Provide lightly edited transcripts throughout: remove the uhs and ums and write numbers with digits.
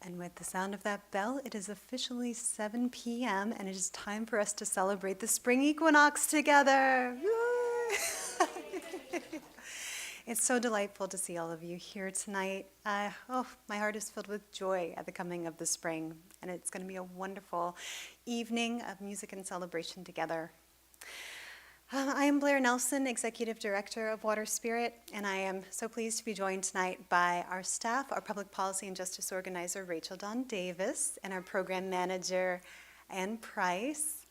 And with the sound of that bell, it is officially 7 p.m. and it is time for us to celebrate the spring equinox together. It's so delightful to see all of you here tonight. My heart is filled with joy at the coming of the spring, and it's going to be a wonderful evening of music and celebration together. I am Blair Nelson, Executive Director of Waterspirit, and I am so pleased to be joined tonight by our staff, our Public Policy and Justice Organizer, Rachel Dawn Davis, and our Program Manager, Ann Price,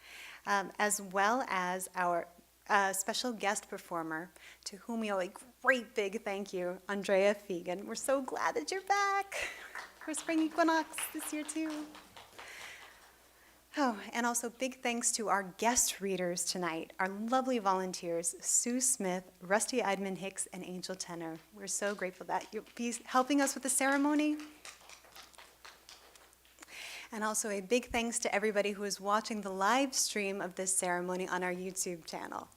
as well as our special guest performer, to whom we owe a great big thank you, Andreea Fegan. We're so glad that you're back for Spring Equinox this year too. Oh, and also big thanks to our guest readers tonight, our lovely volunteers, Sue Smith, Rusty Eidman Hicks, and Angel Tenor. We're so grateful that you'll be helping us with the ceremony. And also a big thanks to everybody who is watching the live stream of this ceremony on our YouTube channel.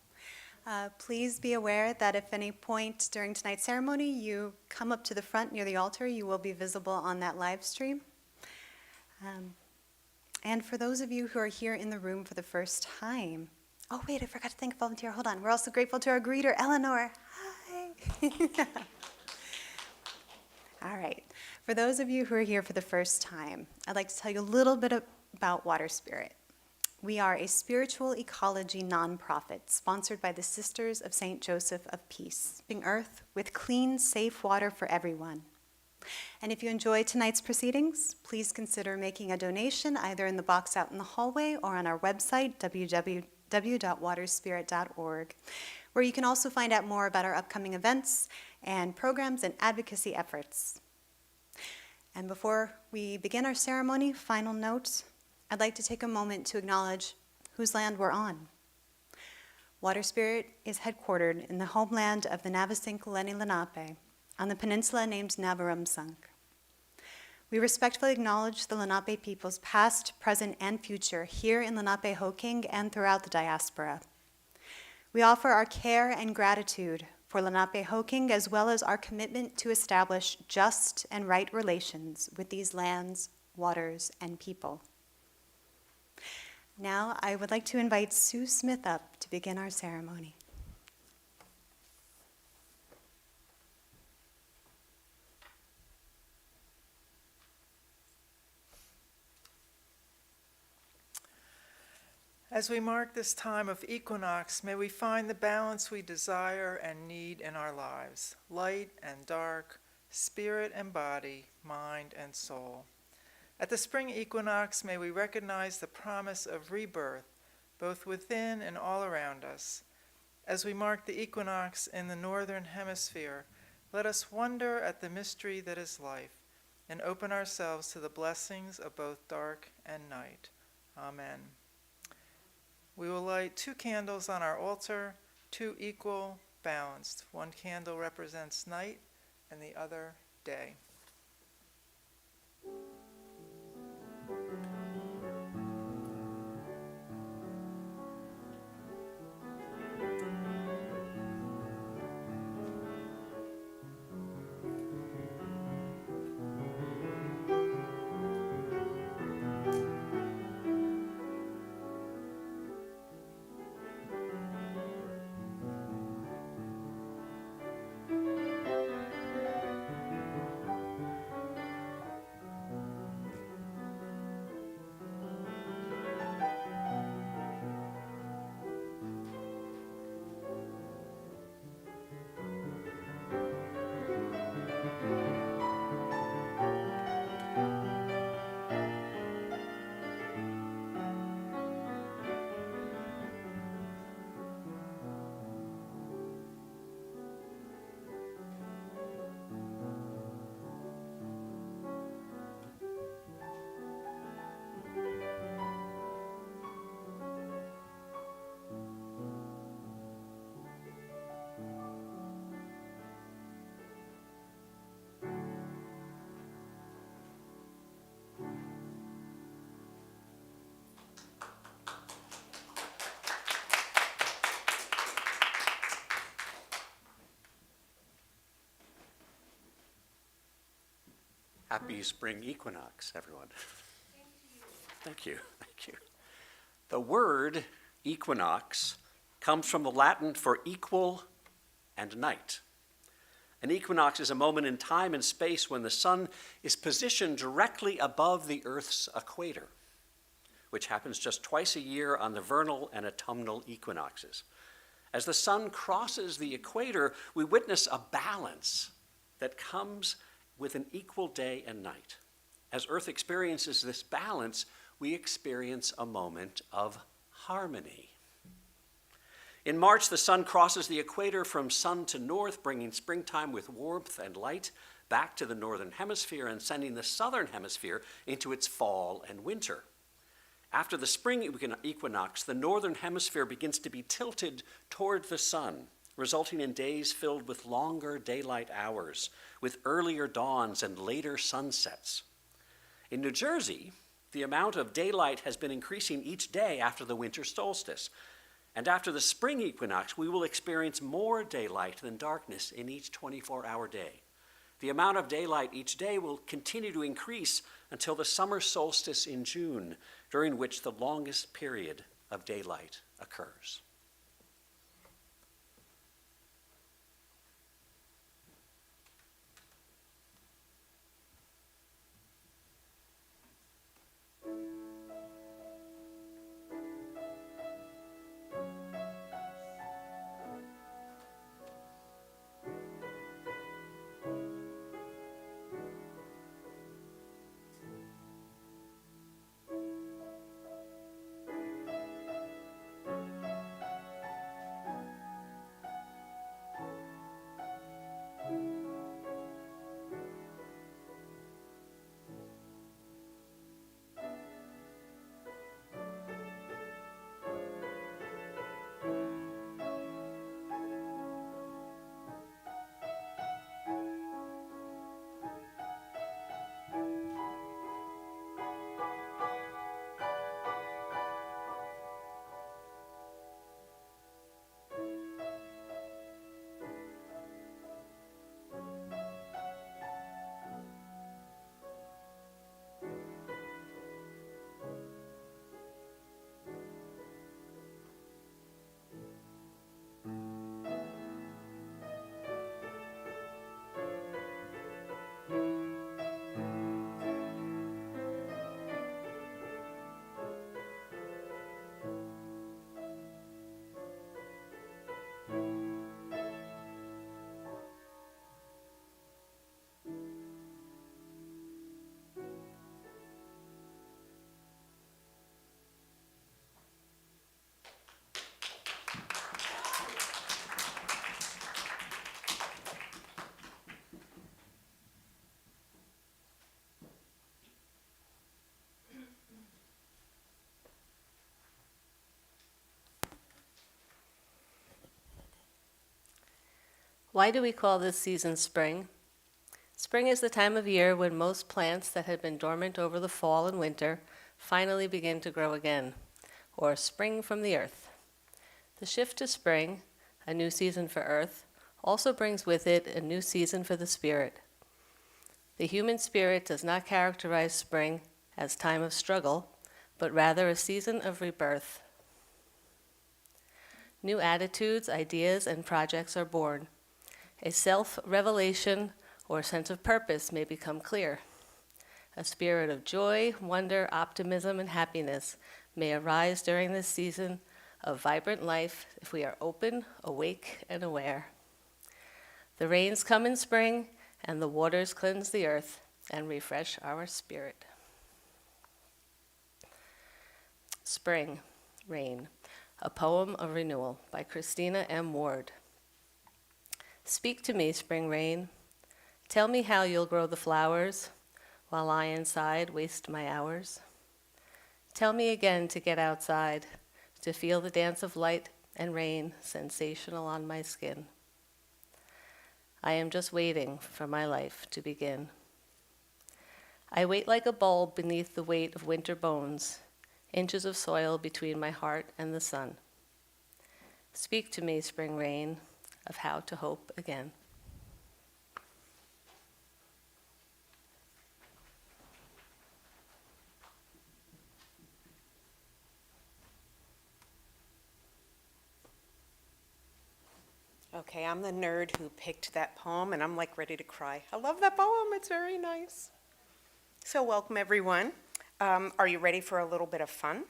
Please be aware that if at any point during tonight's ceremony you come up to the front near the altar, you will be visible on that live stream. And for those of you who are here in the room for the first time, oh wait, I forgot to thank a volunteer, hold on. We're also grateful to our greeter, Eleanor. Hi. All right, for those of you who are here for the first time, I'd like to tell you a little bit about Waterspirit. We are a spiritual ecology nonprofit sponsored by the Sisters of St. Joseph of Peace, serving Earth with clean, safe water for everyone. And if you enjoy tonight's proceedings, please consider making a donation either in the box out in the hallway or on our website, www.waterspirit.org, where you can also find out more about our upcoming events and programs and advocacy efforts. And before we begin our ceremony, final note, I'd like to take a moment to acknowledge whose land we're on. Waterspirit is headquartered in the homeland of the Navasin Kuleni Lenape, on the peninsula named Navarumsunk. We respectfully acknowledge the Lenape peoples past, present, and future here in Lenape-Hoking and throughout the diaspora. We offer our care and gratitude for Lenape-Hoking as well as our commitment to establish just and right relations with these lands, waters, and people. Now I would like to invite Sue Smith up to begin our ceremony. As we mark this time of equinox, may we find the balance we desire and need in our lives, light and dark, spirit and body, mind and soul. At the spring equinox, may we recognize the promise of rebirth, both within and all around us. As we mark the equinox in the northern hemisphere, let us wonder at the mystery that is life and open ourselves to the blessings of both dark and night. Amen. We will light 2 candles on our altar, 2 equal, balanced. 1 candle represents night and the other day. happy spring equinox, everyone. Thank you. Thank you. The word equinox comes from the Latin for equal and night. An equinox is a moment in time and space when the sun is positioned directly above the Earth's equator, which happens just twice a year on the vernal and autumnal equinoxes. As the sun crosses the equator, we witness a balance that comes with an equal day and night. As Earth experiences this balance, we experience a moment of harmony. In March, the sun crosses the equator from sun to north, bringing springtime with warmth and light back to the northern hemisphere and sending the southern hemisphere into its fall and winter. After the spring equinox, the northern hemisphere begins to be tilted toward the sun, resulting in days filled with longer daylight hours, with earlier dawns and later sunsets. In New Jersey, the amount of daylight has been increasing each day after the winter solstice. And after the spring equinox, we will experience more daylight than darkness in each 24-hour day. The amount of daylight each day will continue to increase until the summer solstice in June, during which the longest period of daylight occurs. Why do we call this season spring? Spring is the time of year when most plants that had been dormant over the fall and winter finally begin to grow again, or spring from the earth. The shift to spring, a new season for earth, also brings with it a new season for the spirit. The human spirit does not characterize spring as time of struggle, but rather a season of rebirth. New attitudes, ideas, and projects are born. A self-revelation or sense of purpose may become clear. A spirit of joy, wonder, optimism, and happiness may arise during this season of vibrant life if we are open, awake, and aware. The rains come in spring, and the waters cleanse the earth and refresh our spirit. Spring, Rain, a poem of renewal by Christina M. Ward. Speak to me, spring rain. Tell me how you'll grow the flowers while I inside waste my hours. Tell me again to get outside, to feel the dance of light and rain sensational on my skin. I am just waiting for my life to begin. I wait like a bulb beneath the weight of winter bones, inches of soil between my heart and the sun. Speak to me, spring rain, of how to hope again. Okay, I'm the nerd who picked that poem, and I'm like ready to cry. I love that poem, it's very nice. So welcome, everyone. Are you ready for a little bit of fun?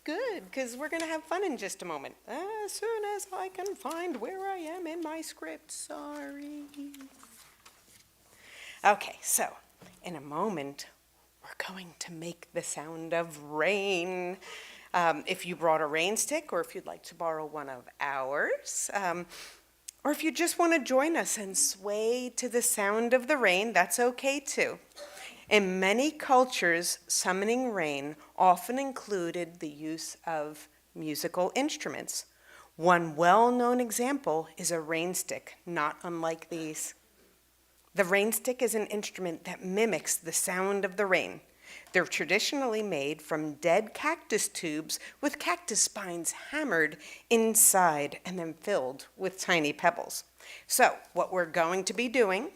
Good, because we're going to have fun in just a moment. As soon as I can find where I am in my script, sorry. Okay, so in a moment, we're going to make the sound of rain. If you brought a rain stick, or if you'd like to borrow one of ours, or if you just want to join us and sway to the sound of the rain, that's okay too. In many cultures, summoning rain often included the use of musical instruments. One well-known example is a rain stick, not unlike these. The rain stick is an instrument that mimics the sound of the rain. They're traditionally made from dead cactus tubes with cactus spines hammered inside and then filled with tiny pebbles. So what we're going to be doing,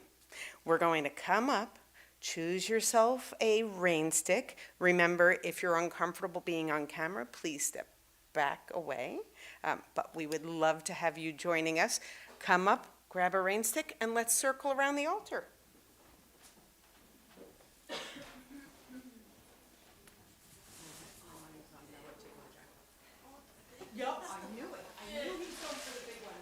we're going to come up, choose yourself a rain stick. Remember, if you're uncomfortable being on camera, please step back away. But we would love to have you joining us. Come up, grab a rain stick, and let's circle around the altar. Yup, I knew it. I knew he'd go for the big one.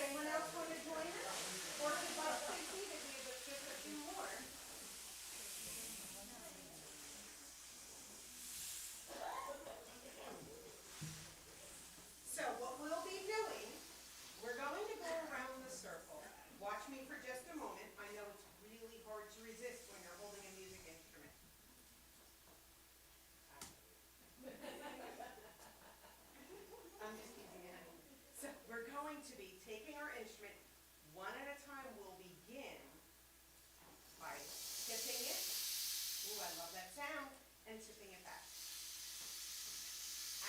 Anyone else want to join us? Or if you'd like to see that we have just a few more. So what we'll be doing, we're going to go around the circle. Watch me for just a moment. I know it's really hard to resist when you're holding a music instrument. I'm just teasing you. So we're going to be taking our instrument one at a time. We'll begin by tipping it. Ooh, I love that sound. And tipping it back.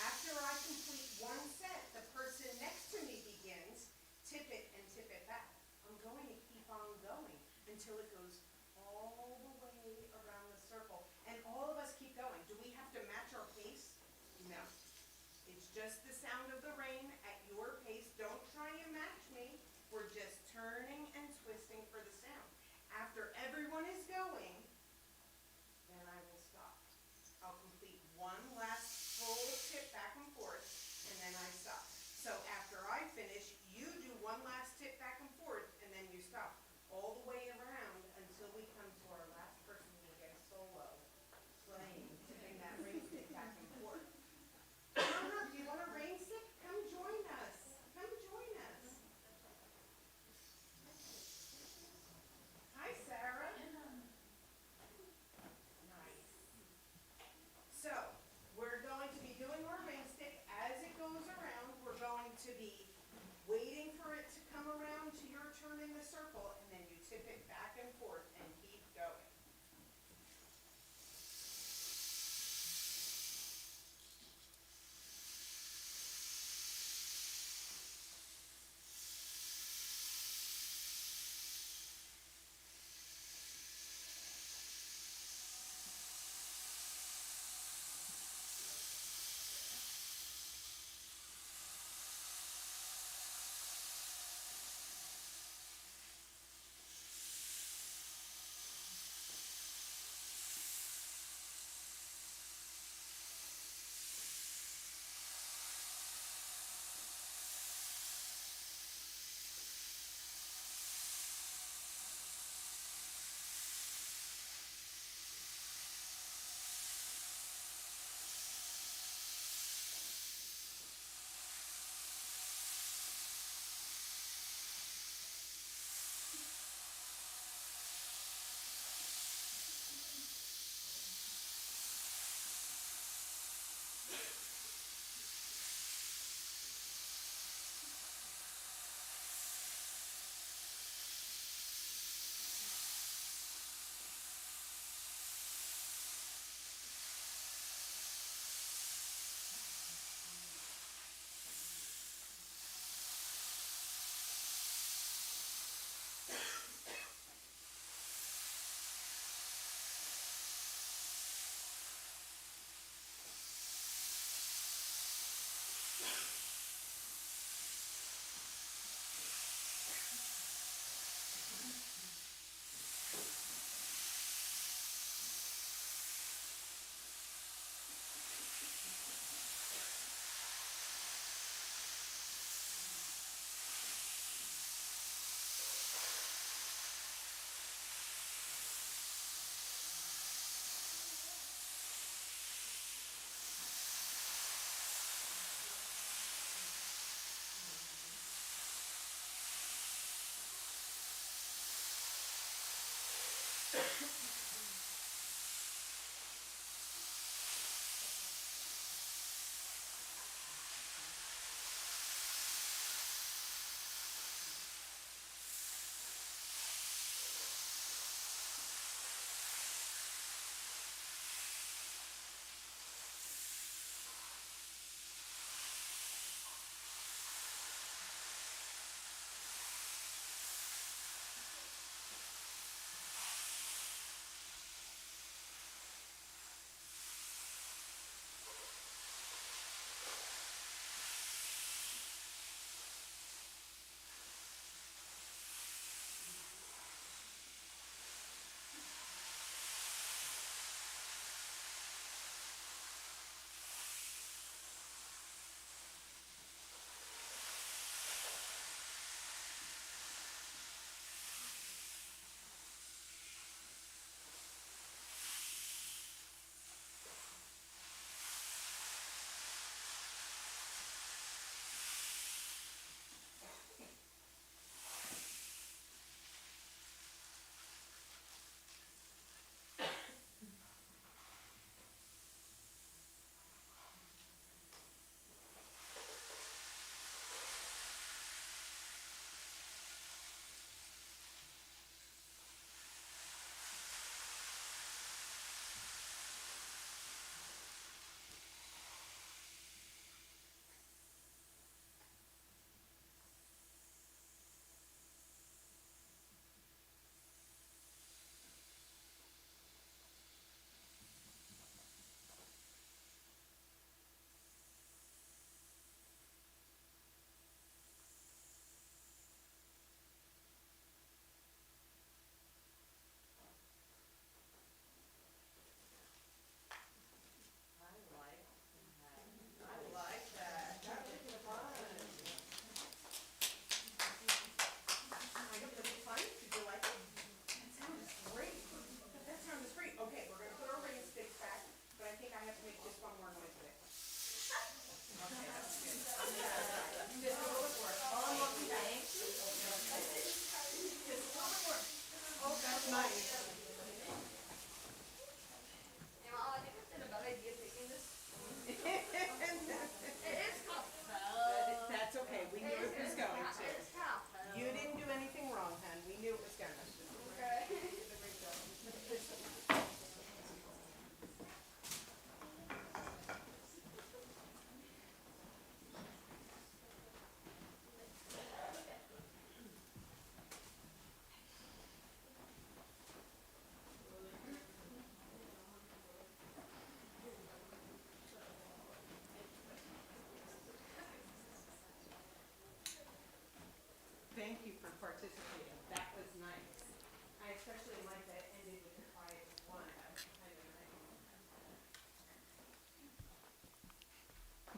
After I complete one set, the person next to me begins, tip it and tip it back. I'm going to keep on going until it goes all the way around the circle. And all of us keep going. Do we have to match our pace? No. It's just the sound of the rain at your pace. Don't try and match me. We're just turning and twisting for the sound. After everyone is going, then I will stop. I'll complete one last full tip back and forth, and then I stop. So after I finish, you do one last tip back and forth, and then you stop. All the way around until we come to our last person who will get a solo playing, tipping that ring stick back and forth. Come on, do you want a rain stick? Come join us. Come join us. Hi, Sarah.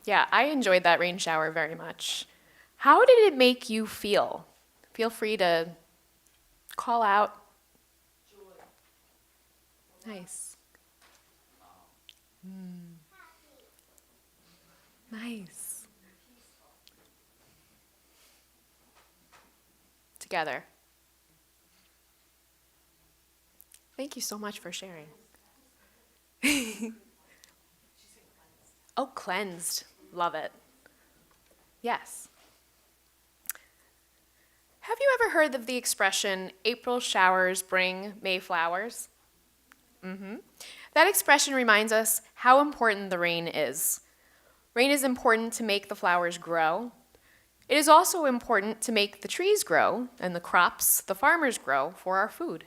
Yeah, I enjoyed that rain shower very much. How did it make you feel? Feel free to call out. Joy. Nice. Nice. Together. Thank you so much for sharing. Oh, cleansed. Love it. Yes. Have you ever heard of the expression, April showers bring May flowers? That expression reminds us how important the rain is. Rain is important to make the flowers grow. It is also important to make the trees grow and the crops the farmers grow for our food.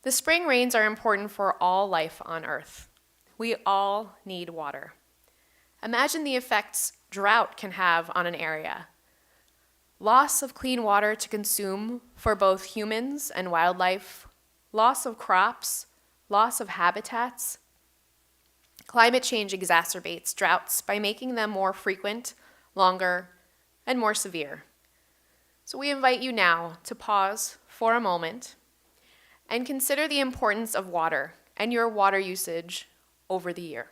The spring rains are important for all life on Earth. We all need water. Imagine the effects drought can have on an area. Loss of clean water to consume for both humans and wildlife, loss of crops, loss of habitats. Climate change exacerbates droughts by making them more frequent, longer, and more severe. So we invite you now to pause for a moment and consider the importance of water and your water usage over the year.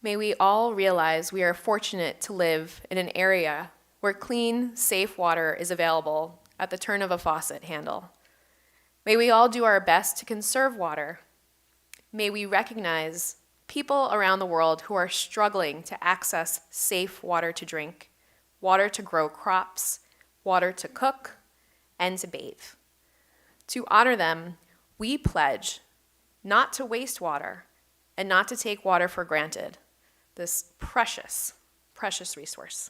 May we all realize we are fortunate to live in an area where clean, safe water is available at the turn of a faucet handle. May we all do our best to conserve water. May we recognize people around the world who are struggling to access safe water to drink, water to grow crops, water to cook, and to bathe. To honor them, we pledge not to waste water and not to take water for granted, this precious, precious resource.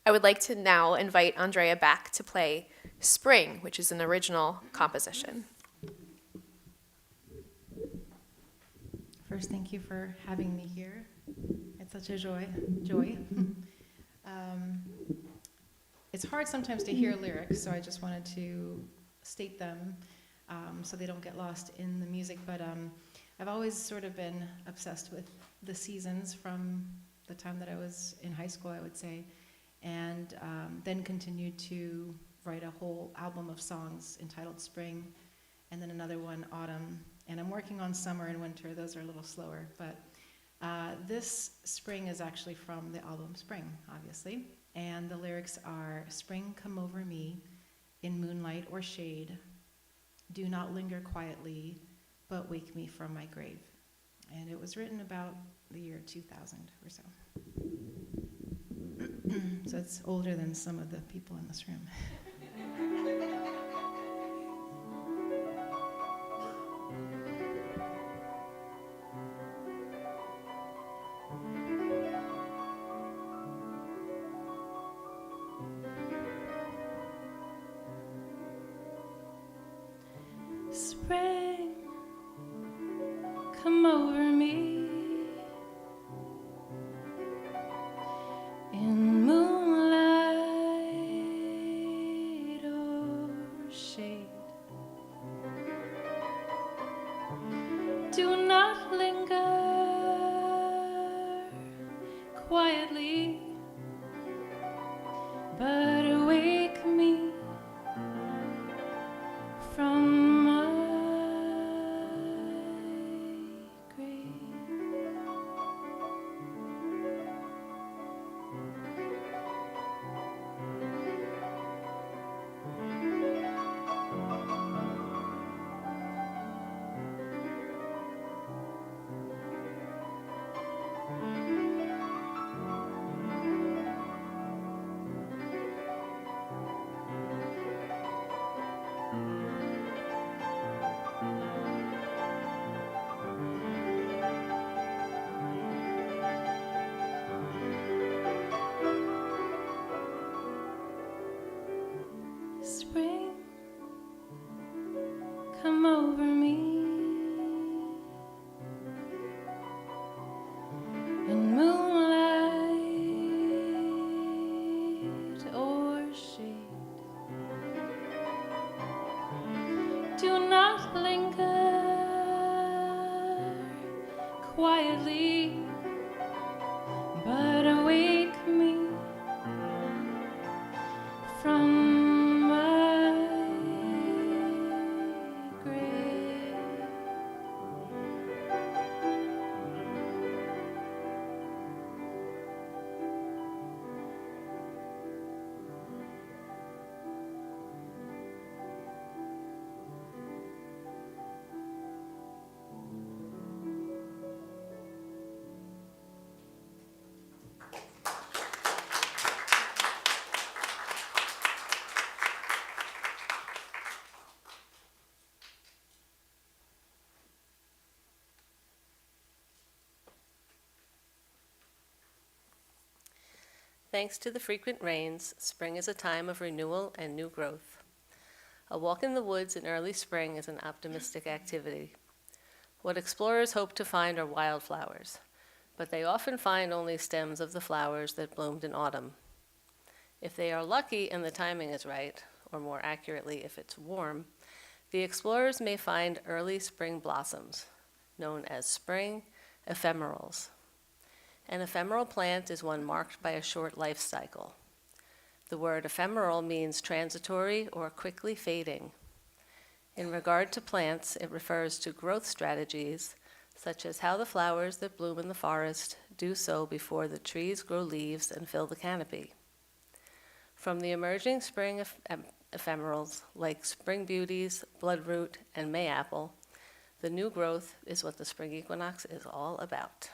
I would like to now invite Andreea back to play Spring, which is an original composition. First, thank you for having me here. It's such a joy. It's hard sometimes to hear lyrics, so I just wanted to state them so they don't get lost in the music. But I've always sort of been obsessed with the seasons from the time that I was in high school, I would say, and then continued to write a whole album of songs entitled Spring, and then another one, Autumn. And I'm working on summer and winter. Those are a little slower. But this spring is actually from the album Spring, obviously. And the lyrics are, spring come over me in moonlight or shade. Do not linger quietly, but wake me from my grave. And it was written about the year 2000 or so. So it's older than some of the people in this room. Spring, come over me in moonlight or shade. Do not linger quietly, but wake me from my grave. quietly, but awake me from my grave. Thanks to the frequent rains, spring is a time of renewal and new growth. A walk in the woods in early spring is an optimistic activity. What explorers hope to find are wildflowers, but they often find only stems of the flowers that bloomed in autumn. If they are lucky and the timing is right, or more accurately, if it's warm, the explorers may find early spring blossoms, known as spring ephemerals. An ephemeral plant is one marked by a short life cycle. The word ephemeral means transitory or quickly fading. In regard to plants, it refers to growth strategies, such as how the flowers that bloom in the forest do so before the trees grow leaves and fill the canopy. From the emerging spring ephemerals, like spring beauties, bloodroot, and mayapple, the new growth is what the spring equinox is all about.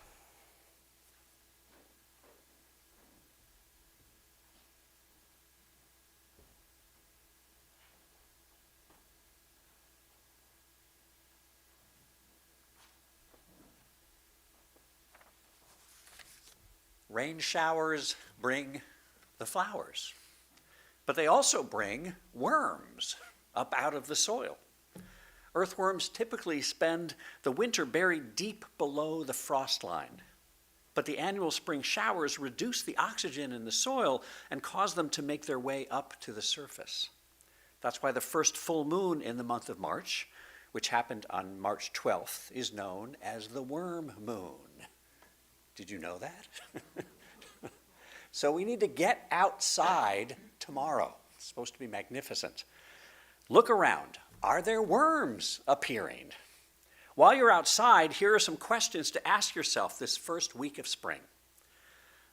Rain showers bring the flowers, but they also bring worms up out of the soil. Earthworms typically spend the winter buried deep below the frost line, but the annual spring showers reduce the oxygen in the soil and cause them to make their way up to the surface. That's why the first full moon in the month of March, which happened on March 12th, is known as the worm moon. Did you know that? So we need to get outside tomorrow. It's supposed to be magnificent. Look around. Are there worms appearing? While you're outside, here are some questions to ask yourself this first week of spring.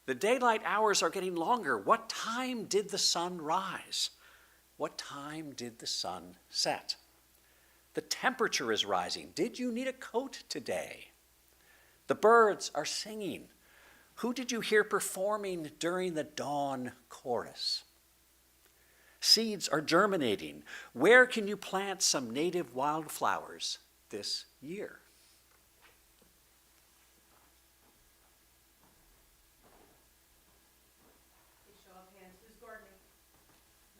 The daylight hours are getting longer. What time did the sun rise? What time did the sun set? The temperature is rising. Did you need a coat today? The birds are singing. Who did you hear performing during the dawn chorus? Seeds are germinating. Where can you plant some native wildflowers this year? Show of hands, who's gardening?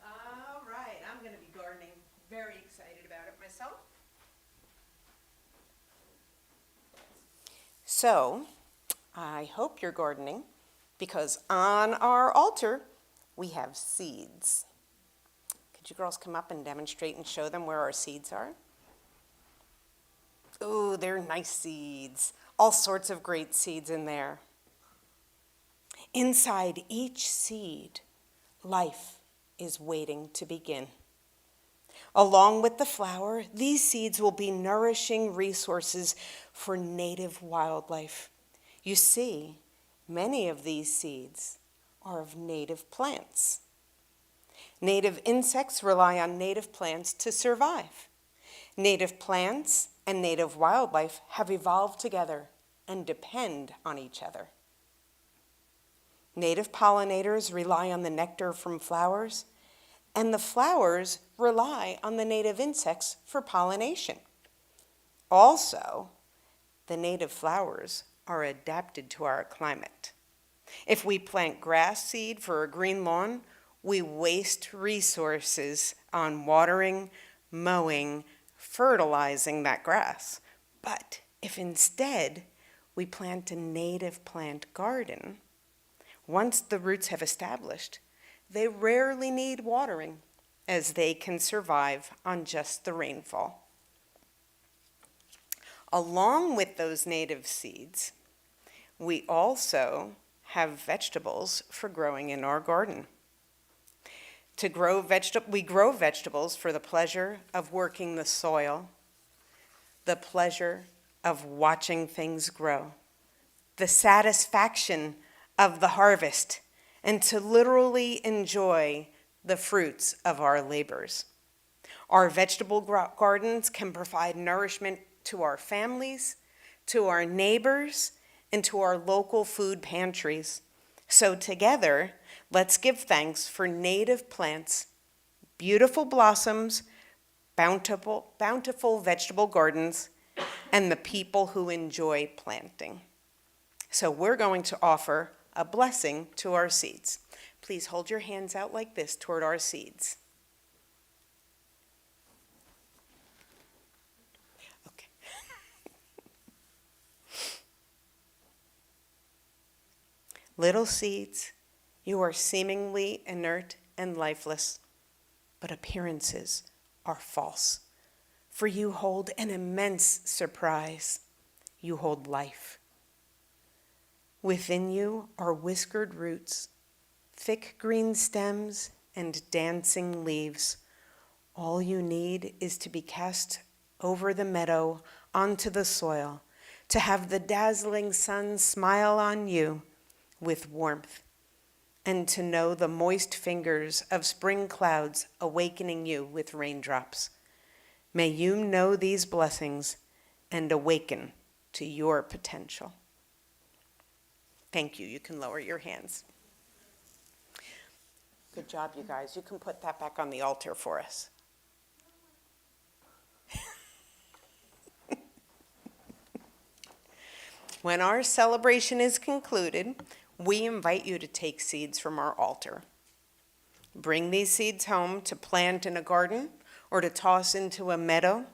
All right, I'm going to be gardening. Very excited about it myself. So, I hope you're gardening because on our altar we have seeds. Could you girls come up and demonstrate and show them where our seeds are? Oh, they're nice seeds. All sorts of great seeds in there. Inside each seed, life is waiting to begin. Along with the flower, these seeds will be nourishing resources for native wildlife. You see, many of these seeds are of native plants. Native insects rely on native plants to survive. Native plants and native wildlife have evolved together and depend on each other. Native pollinators rely on the nectar from flowers, and the flowers rely on the native insects for pollination. Also, the native flowers are adapted to our climate. If we plant grass seed for a green lawn, we waste resources on watering, mowing, fertilizing that grass. But if instead we plant a native plant garden, once the roots have established, they rarely need watering, as they can survive on just the rainfall. Along with those native seeds, we also have vegetables for growing in our garden. We grow vegetables for the pleasure of working the soil, the pleasure of watching things grow, the satisfaction of the harvest, and to literally enjoy the fruits of our labors. Our vegetable gardens can provide nourishment to our families, to our neighbors, and to our local food pantries. So together, let's give thanks for native plants, beautiful blossoms, bountiful vegetable gardens, and the people who enjoy planting. So we're going to offer a blessing to our seeds. Please hold your hands out like this toward our seeds. Okay. Little seeds, you are seemingly inert and lifeless, but appearances are false. For you hold an immense surprise. You hold life. Within you are whiskered roots, thick green stems, and dancing leaves. All you need is to be cast over the meadow onto the soil, to have the dazzling sun smile on you with warmth, and to know the moist fingers of spring clouds awakening you with raindrops. May you know these blessings and awaken to your potential. Thank you. You can lower your hands. Good job, you guys. You can put that back on the altar for us. When our celebration is concluded, we invite you to take seeds from our altar. Bring these seeds home to plant in a garden or to toss into a meadow.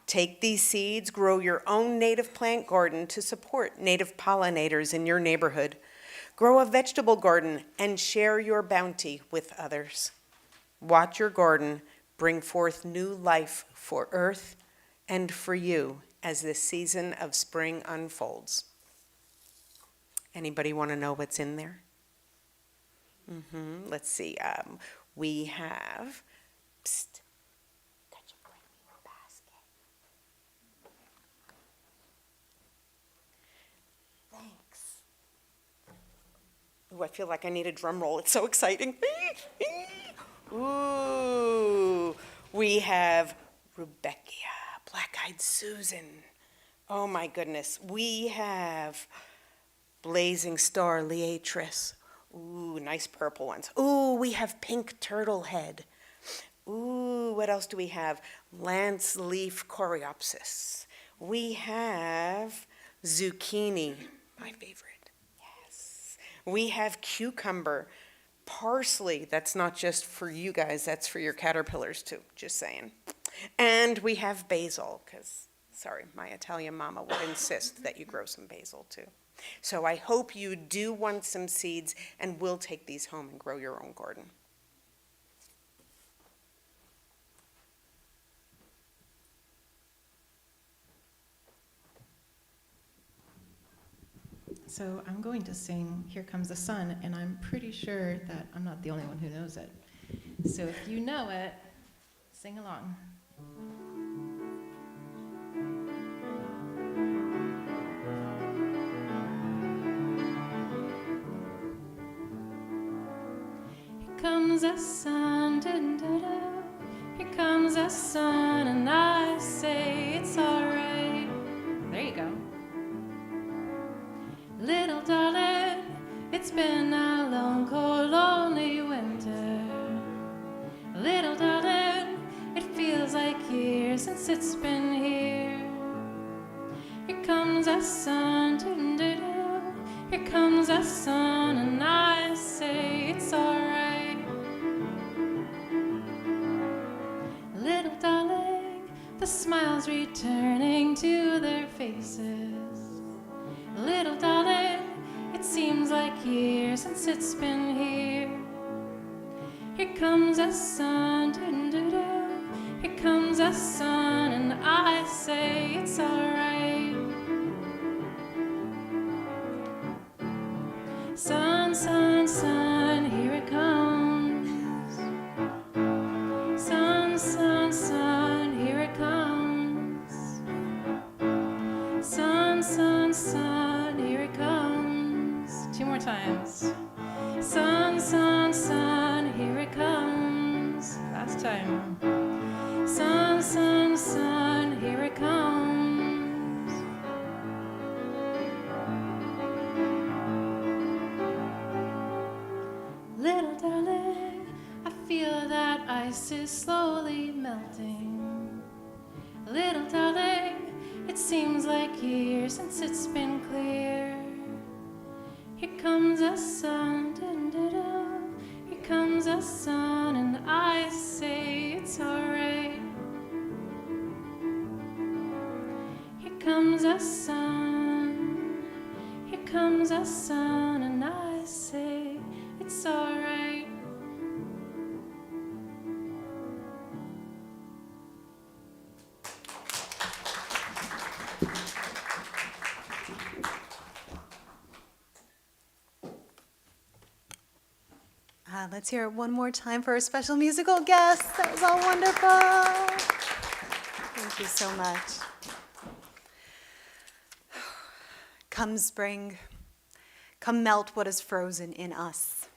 Take these seeds, grow your own native plant garden to support native pollinators in your neighborhood. Grow a vegetable garden and share your bounty with others. Watch your garden bring forth new life for earth and for you as this season of spring unfolds. Anybody want to know what's in there? Let's see. We have. Psst. Could you bring me your basket? Thanks. Ooh, I feel like I need a drum roll. It's so exciting. Ooh, we have Rudbeckia, Black-Eyed Susan. Oh my goodness. We have Blazing Star Liatris. Ooh, nice purple ones. Ooh, we have Pink Turtle Head. Ooh, what else do we have? Lance Leaf Coreopsis. We have Zucchini, my favorite. Yes. We have Cucumber. Parsley, that's not just for you guys, that's for your caterpillars too, just saying. And we have basil, because, sorry, my Italian mama would insist that you grow some basil too. So I hope you do want some seeds, and we'll take these home and grow your own garden. So I'm going to sing Here Comes the Sun, and I'm pretty sure that I'm not the only one who knows it. So if you know it, sing along. Here comes the sun, da-da-da. Here comes the sun, and I say it's alright. There you go. Little darling, it's been a long, cold, lonely winter. Little darling, it feels like years since it's been here. Here comes the sun, doo-doo-doo. Here comes the sun, and I say it's alright. Little darling, the smiles returning to their faces. Little darling, it seems like years since it's been here. Here comes the sun, doo-doo-doo. Here comes the sun, and I say it's alright. Sun, sun, sun, here it comes. 2 more times. Sun, sun, sun, here it comes. Last time. Sun, sun, sun, here it comes. Little darling, I feel that ice is slowly melting. Little darling, it seems like years since it's been clear. Here comes the sun, dun-dun-dun. Here comes the sun, and I say it's alright. Here comes the sun, here comes the sun, and I say it's alright. Let's hear it one more time for our special musical guest. That was all wonderful. Thank you so much. Come spring, come melt what is frozen in us.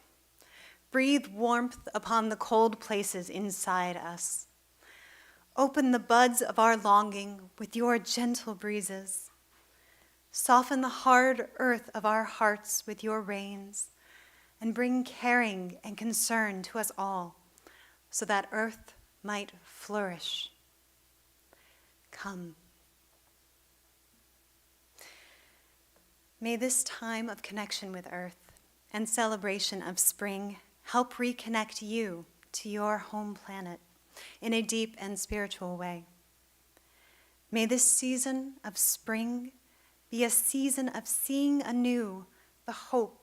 Breathe warmth upon the cold places inside us. Open the buds of our longing with your gentle breezes. Soften the hard earth of our hearts with your rains, and bring caring and concern to us all, so that earth might flourish. Come. May this time of connection with earth and celebration of spring help reconnect you to your home planet in a deep and spiritual way. May this season of spring be a season of seeing anew the hope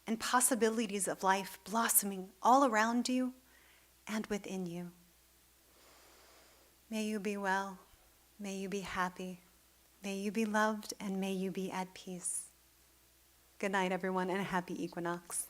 and possibilities of life blossoming all around you and within you. May you be well, may you be happy, may you be loved, and may you be at peace. Good night, everyone, and a happy equinox.